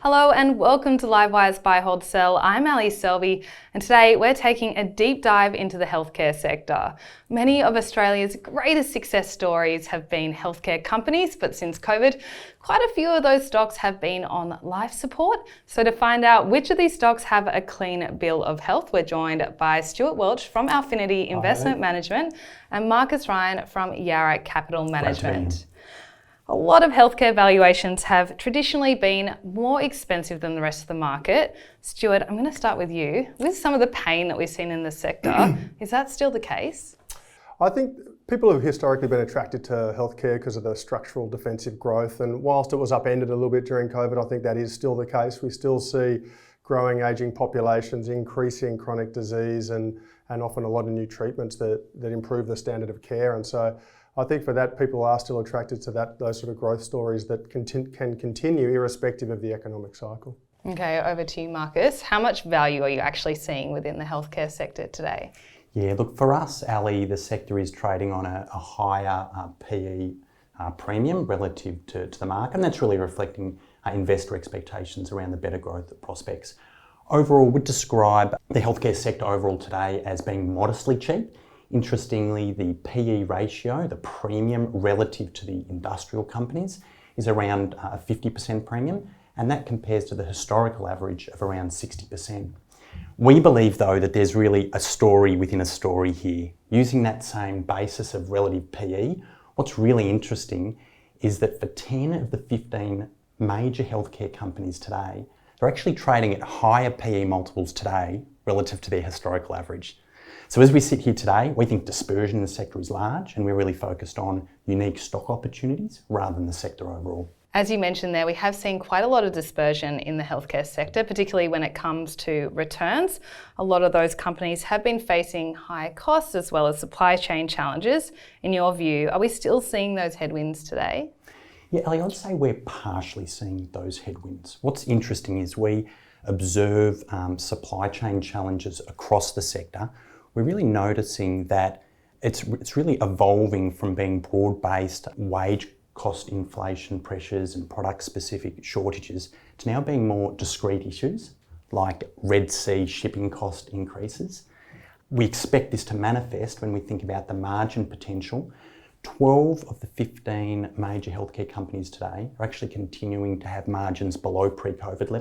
Hello and welcome to Livewire's Buy, Hold, Sell. I'm Selby and today we're taking a deep dive into the healthcare sector. Many of Australia's greatest success stories have been healthcare companies, but since COVID, quite a few of those stocks have been on life support. So to find out which of these stocks have a clean bill of health, we're joined by Stuart Welch from Alphinity Investment Management and Marcus Ryan from Yarra Capital Management. A lot of healthcare valuations have traditionally been more expensive than the rest of the market. Stuart, I'm going to start with you. With some of the pain that we've seen in the sector, is that still the case? I think people have historically been attracted to healthcare because of the structural defensive growth, and whilst it was upended a little bit during COVID, I think that is still the case. We still see growing ageing populations, increasing chronic disease, and often a lot of new treatments that improve the standard of care. And so I think for that, people are still attracted to those sort of growth stories that can continue irrespective of the economic cycle. Okay, over to you, Marcus. How much value are you actually seeing within the healthcare sector today? Yeah, look, for us, Ali, the sector is trading on a higher PE premium relative to the market, and that's really reflecting investor expectations around the better growth prospects. Overall, we'd describe the healthcare sector overall today as being modestly cheap. Interestingly, the PE ratio, the premium relative to the industrial companies, is around a 50% premium, and that compares to the historical average of around 60%. We believe, though, that there's really a story within a story here. Using that same basis of relative PE, what's really interesting is that for 10 of the 15 major healthcare companies today, they're actually trading at higher PE multiples today relative to their historical average. So as we sit here today, we think dispersion in the sector is large, and we're really focused on unique stock opportunities rather than the sector overall. As you mentioned there, we have seen quite a lot of dispersion in the healthcare sector, particularly when it comes to returns. A lot of those companies have been facing high costs as well as supply chain challenges. In your view, are we still seeing those headwinds today? Yeah, Ali, I'd say we're partially seeing those headwinds. What's interesting is we observe supply chain challenges across the sector. We're really noticing that it's really evolving from being broad-based wage cost inflation pressures and product-specific shortages to now being more discrete issues like Red Sea shipping cost increases. We expect this to manifest when we think about the margin potential. 12 of the 15 major healthcare companies today are actually continuing to have margins below pre-COVID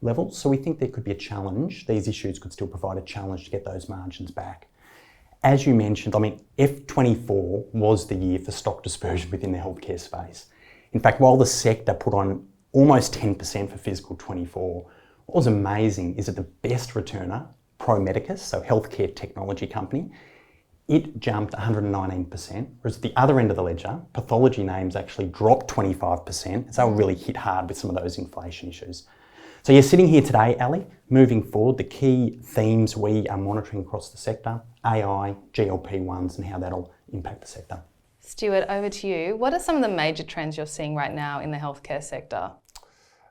levels. So we think there could be a challenge. These issues could still provide a challenge to get those margins back. As you mentioned, F24 was the year for stock dispersion within the healthcare space. In fact, while the sector put on almost 10% for fiscal 24, what was amazing is that the best returner, Pro Medicus, so healthcare technology company, it jumped 119%, whereas at the other end of the ledger, pathology names actually dropped 25%, so they were really hit hard with some of those inflation issues. So you're sitting here today, Ali, moving forward, the key themes we are monitoring across the sector, AI, GLP-1s, and how that'll impact the sector. Stuart, over to you. What are some of the major trends you're seeing right now in the healthcare sector?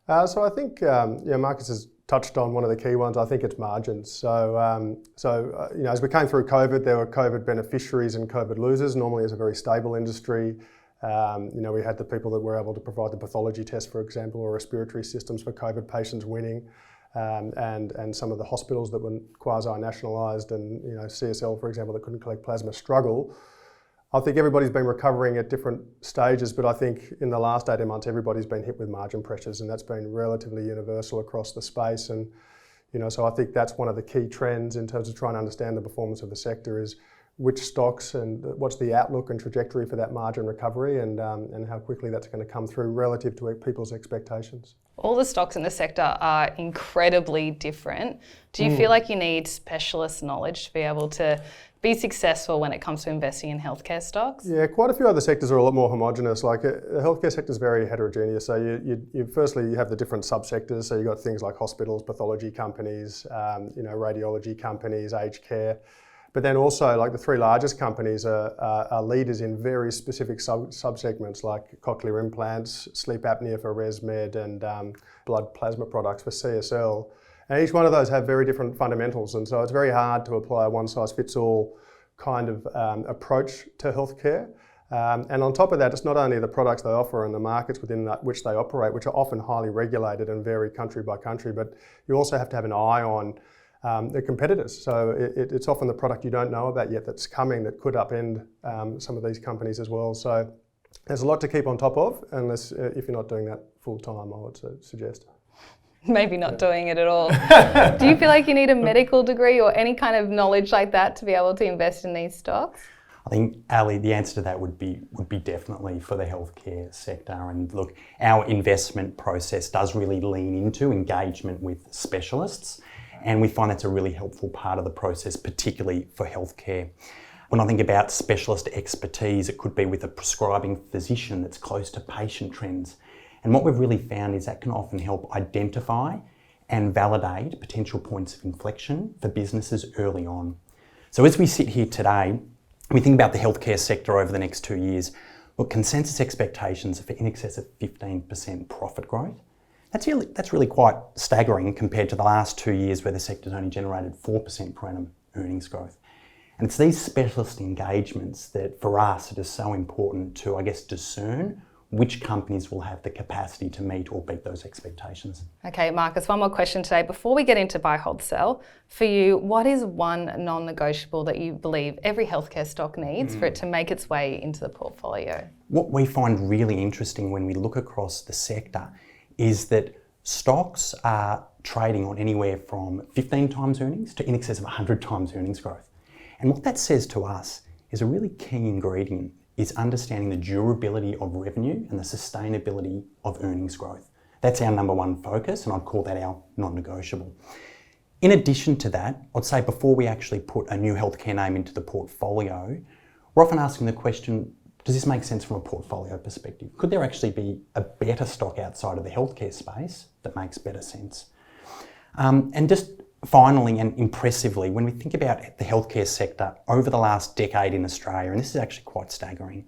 So I think, Marcus has touched on one of the key ones. I think it's margins. So as we came through COVID, there were COVID beneficiaries and COVID losers. Normally it's a very stable industry. We had the people that were able to provide the pathology test, for example, or respiratory systems for COVID patients winning, and some of the hospitals that were quasi-nationalised and CSL, for example, that couldn't collect plasma struggle. I think everybody's been recovering at different stages, but I think in the last 18 months, everybody's been hit with margin pressures, and that's been relatively universal across the space. And so I think that's one of the key trends in terms of trying to understand the performance of the sector is which stocks and what's the outlook and trajectory for that margin recovery, and how quickly that's going to come through relative to people's expectations. All the stocks in the sector are incredibly different. Do you feel like you need specialist knowledge to be able to be successful when it comes to investing in healthcare stocks? Yeah, quite a few other sectors are a lot more homogenous. Like the healthcare sector is very heterogeneous. So you firstly have the different subsectors. So you've got things like hospitals, pathology companies, radiology companies, aged care. But then also, like the three largest companies are leaders in very specific subsegments like cochlear implants, sleep apnea for ResMed, and blood plasma products for CSL. And each one of those have very different fundamentals, and so it's very hard to apply a one-size-fits-all kind of approach to healthcare. And on top of that, it's not only the products they offer and the markets within which they operate, which are often highly regulated and vary country by country, but you also have to have an eye on the competitors. So it's often the product you don't know about yet that's coming that could upend some of these companies as well. So there's a lot to keep on top of, unless if you're not doing that full time, I would suggest. Maybe not doing it at all. Do you feel like you need a medical degree or any kind of knowledge like that to be able to invest in these stocks? I think, Ali, the answer to that would be definitely for the healthcare sector. And look, our investment process does really lean into engagement with specialists, and we find that's a really helpful part of the process, particularly for healthcare. When I think about specialist expertise, it could be with a prescribing physician that's close to patient trends. And what we've really found is that can often help identify and validate potential points of inflection for businesses early on. So as we sit here today, we think about the healthcare sector over the next 2 years. Look, consensus expectations are for in excess of 15% profit growth. That's really quite staggering compared to the last 2 years where the sector's only generated 4% per annum earnings growth. And it's these specialist engagements that for us it is so important to, I guess, discern which companies will have the capacity to meet or beat those expectations. Okay, Marcus, one more question today. Before we get into buy, hold, sell, for you, what is one non-negotiable that you believe every healthcare stock needs for it to make its way into the portfolio? What we find really interesting when we look across the sector is that stocks are trading on anywhere from 15 times earnings to in excess of 100 times earnings growth. And what that says to us is a really key ingredient is understanding the durability of revenue and the sustainability of earnings growth. That's our number one focus, and I'd call that our non-negotiable. In addition to that, I'd say before we actually put a new healthcare name into the portfolio, we're often asking the question, does this make sense from a portfolio perspective? Could there actually be a better stock outside of the healthcare space that makes better sense? And just finally and impressively, when we think about the healthcare sector over the last decade in Australia, and this is actually quite staggering,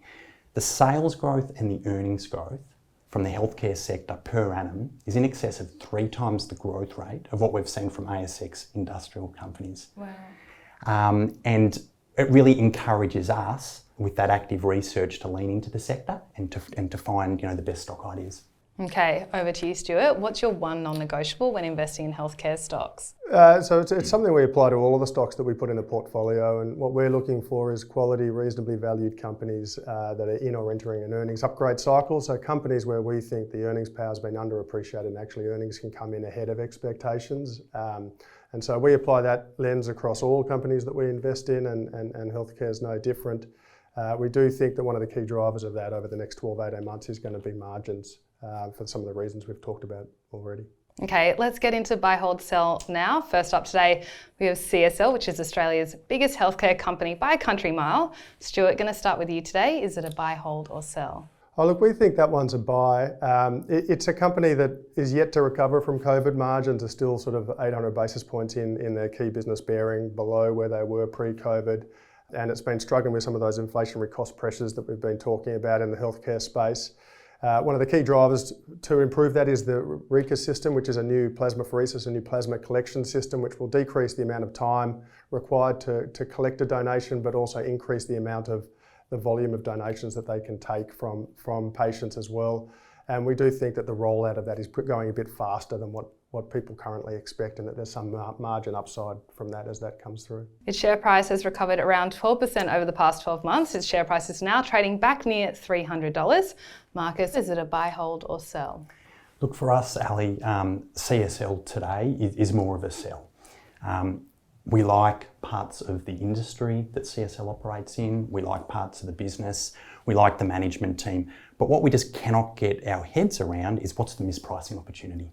the sales growth and the earnings growth from the healthcare sector per annum is in excess of 3 times the growth rate of what we've seen from ASX industrial companies. Wow. And it really encourages us with that active research to lean into the sector and to find the best stock ideas. Okay, over to you, Stuart. What's your one non-negotiable when investing in healthcare stocks? So it's something we apply to all of the stocks that we put in the portfolio, and what we're looking for is quality, reasonably valued companies that are in or entering an earnings upgrade cycle. So companies where we think the earnings power has been underappreciated and actually earnings can come in ahead of expectations. And so we apply that lens across all companies that we invest in, and healthcare is no different. We do think that one of the key drivers of that over the next 12-18 months is going to be margins. For some of the reasons we've talked about already. Okay, let's get into buy, hold, sell now. First up today, we have CSL, which is Australia's biggest healthcare company by a country mile. Stuart, going to start with you today. Is it a buy, hold or sell? Oh, look, we think that one's a buy. It's a company that is yet to recover from COVID. Margins are still sort of 800 basis points in their key business bearing below where they were pre-COVID. And it's been struggling with some of those inflationary cost pressures that we've been talking about in the healthcare space. One of the key drivers to improve that is the RECA system, which is a new plasmapheresis, a new plasma collection system, which will decrease the amount of time required to collect a donation, but also increase the amount of the volume of donations that they can take from patients as well. And we do think that the rollout of that is going a bit faster than what people currently expect, and that there's some margin upside from that as that comes through. Its share price has recovered around 12% over the past 12 months. Its share price is now trading back near $300. Marcus, is it a buy, hold or sell? Look, for us, Ali, CSL today is more of a sell. We like parts of the industry that CSL operates in. We like parts of the business. We like the management team. But what we just cannot get our heads around is what's the mispricing opportunity.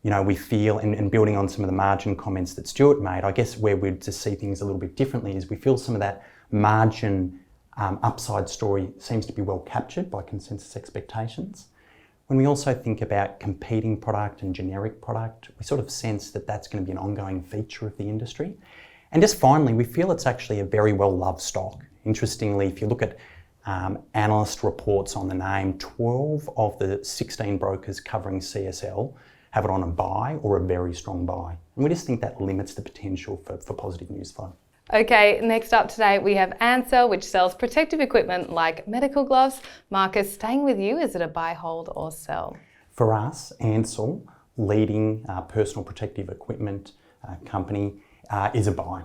We feel, and building on some of the margin comments that Stuart made, I guess where we'd just see things a little bit differently is we feel some of that margin upside story seems to be well captured by consensus expectations. When we also think about competing product and generic product, we sort of sense that that's going to be an ongoing feature of the industry. And just finally, we feel it's actually a very well-loved stock. Interestingly, if you look at analyst reports on the name, 12 of the 16 brokers covering CSL have it on a buy or a very strong buy. And we just think that limits the potential for positive news flow. Okay, next up today we have Ansell, which sells protective equipment like medical gloves. Marcus, staying with you, is it a buy, hold or sell? For us, Ansell, leading personal protective equipment company, is a buy.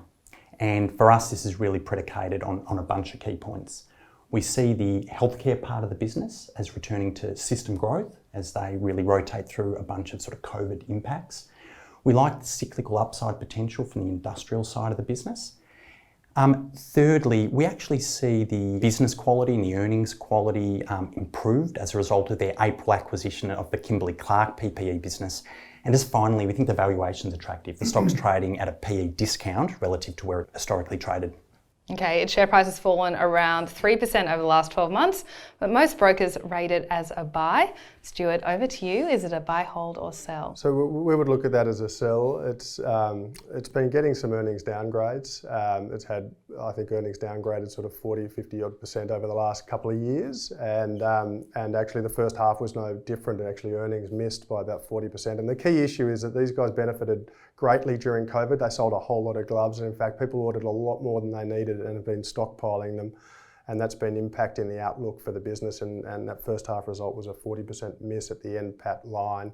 And for us, this is really predicated on a bunch of key points. We see the healthcare part of the business as returning to system growth as they really rotate through a bunch of sort of COVID impacts. We like the cyclical upside potential from the industrial side of the business. Thirdly, we actually see the business quality and the earnings quality improved as a result of their April acquisition of the Kimberly-Clark PPE business. And just finally, we think the valuation's attractive. The stock's trading at a PE discount relative to where it historically traded. Okay, its share price has fallen around 3% over the last 12 months, but most brokers rate it as a buy. Stuart, over to you. Is it a buy, hold or sell? So we would look at that as a sell. It's been getting some earnings downgrades. It's had, I think, earnings downgraded sort of 40, 50 odd % over the last couple of years. And actually the first half was no different. Actually earnings missed by about 40%. And the key issue is that these guys benefited greatly during COVID. They sold a whole lot of gloves. And in fact, people ordered a lot more than they needed and have been stockpiling them. And that's been impacting the outlook for the business, and that first half result was a 40% miss at the NPAT line.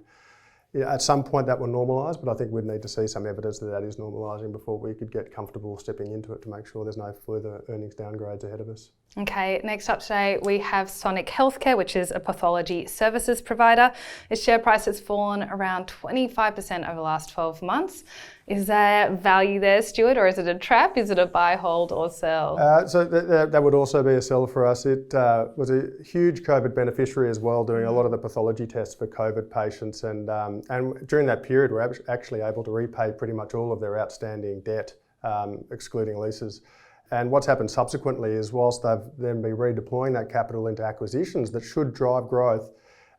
Yeah, at some point that will normalise, but I think we'd need to see some evidence that is normalising before we could get comfortable stepping into it to make sure there's no further earnings downgrades ahead of us. Okay, next up today we have Sonic Healthcare, which is a pathology services provider. Its share price has fallen around 25% over the last 12 months. Is there value there, Stuart, or is it a trap? Is it a buy, hold or sell? So that would also be a sell for us. It was a huge COVID beneficiary as well, doing a lot of the pathology tests for COVID patients. And during that period, we're actually able to repay pretty much all of their outstanding debt, excluding leases. And what's happened subsequently is whilst they've then been redeploying that capital into acquisitions that should drive growth,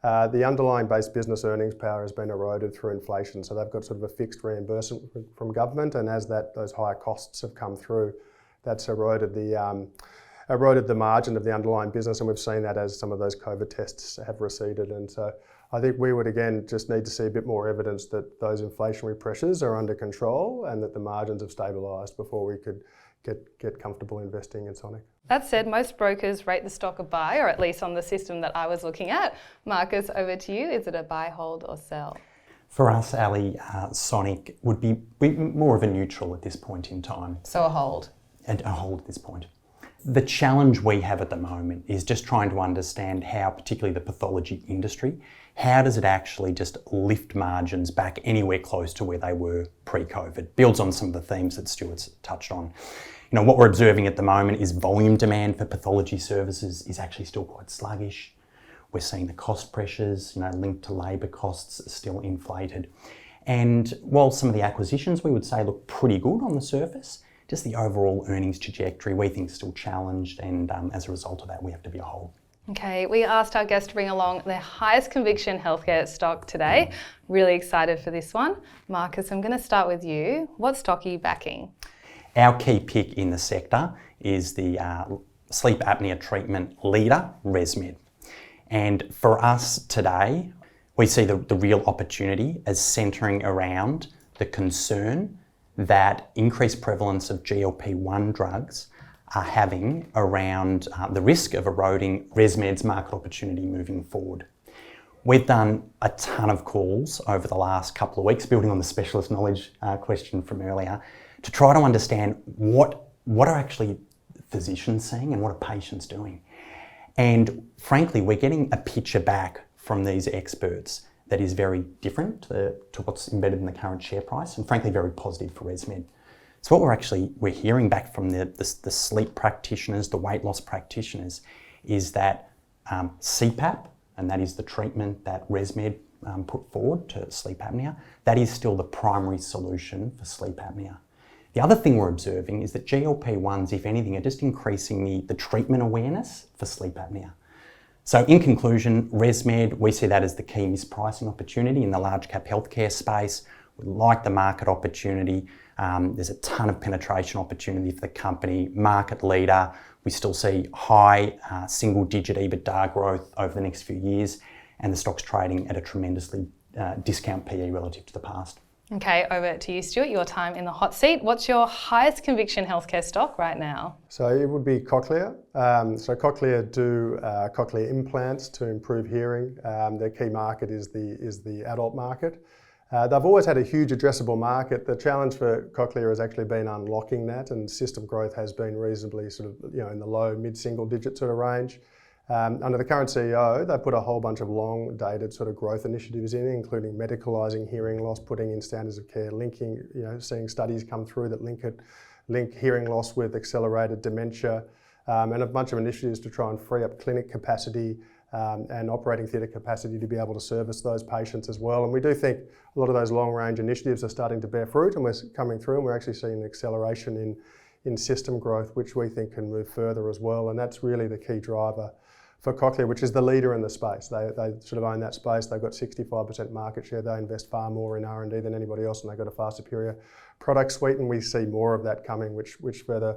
the underlying base business earnings power has been eroded through inflation. So they've got sort of a fixed reimbursement from government, and as those higher costs have come through, that's eroded the margin of the underlying business, and we've seen that as some of those COVID tests have receded. And so I think we would again just need to see a bit more evidence that those inflationary pressures are under control and that the margins have stabilised before we could get comfortable investing in Sonic. That said, most brokers rate the stock a buy, or at least on the system that I was looking at. Marcus, over to you. Is it a buy, hold or sell? For us, Ali, Sonic would be more of a neutral at this point in time. So a hold? And a hold at this point. The challenge we have at the moment is just trying to understand how, particularly the pathology industry, how does it actually just lift margins back anywhere close to where they were pre-COVID? Builds on some of the themes that Stuart's touched on. You know, what we're observing at the moment is volume demand for pathology services is actually still quite sluggish. We're seeing the cost pressures, linked to labour costs are still inflated. And while some of the acquisitions we would say look pretty good on the surface, just the overall earnings trajectory we think is still challenged, and as a result of that we have to be a hold. Okay, we asked our guests to bring along their highest conviction healthcare stock today. Really excited for this one. Marcus, I'm going to start with you. What stock are you backing? Our key pick in the sector is the sleep apnea treatment leader, ResMed. And for us today, we see the real opportunity as centering around the concern that increased prevalence of GLP-1 drugs are having around the risk of eroding ResMed's market opportunity moving forward. We've done a ton of calls over the last couple of weeks, building on the specialist knowledge question from earlier, to try to understand what are actually physicians seeing and what are patients doing. And frankly, we're getting a picture back from these experts that is very different to what's embedded in the current share price, and frankly very positive for ResMed. So what we're hearing back from the sleep practitioners, the weight loss practitioners, is that CPAP, and that is the treatment that ResMed put forward to sleep apnea, that is still the primary solution for sleep apnea. The other thing we're observing is that GLP-1s, if anything, are just increasing the treatment awareness for sleep apnea. So in conclusion, ResMed, we see that as the key mispricing opportunity in the large cap healthcare space. We like the market opportunity. There's a ton of penetration opportunity for the company. Market leader, we still see high single digit EBITDA growth over the next few years, and the stock's trading at a tremendously discount PE relative to the past. Okay, over to you, Stuart, your time in the hot seat. What's your highest conviction healthcare stock right now? So it would be Cochlear. So Cochlear do cochlear implants to improve hearing. Their key market is the adult market. They've always had a huge addressable market. The challenge for Cochlear has actually been unlocking that, and system growth has been reasonably sort of, in the low mid-single digit sort of range. Under the current CEO, they put a whole bunch of long-dated sort of growth initiatives in, including medicalising hearing loss, putting in standards of care, linking, seeing studies come through that link hearing loss with accelerated dementia, and a bunch of initiatives to try and free up clinic capacity and operating theatre capacity to be able to service those patients as well. And we do think a lot of those long-range initiatives are starting to bear fruit, and we're coming through, and we're actually seeing an acceleration in system growth, which we think can move further as well. And that's really the key driver for Cochlear, which is the leader in the space. They sort of own that space. They've got 65% market share. They invest far more in R&D than anybody else, and they've got a far superior product suite, and we see more of that coming, which further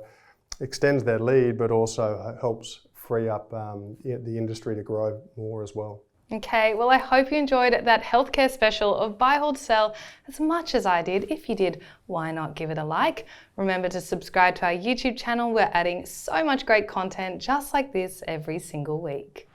extends their lead, but also helps free up the industry to grow more as well. Okay, well, I hope you enjoyed that healthcare special of Buy, Hold, Sell as much as I did. If you did, why not give it a like? Remember to subscribe to our YouTube channel. We're adding so much great content just like this every single week.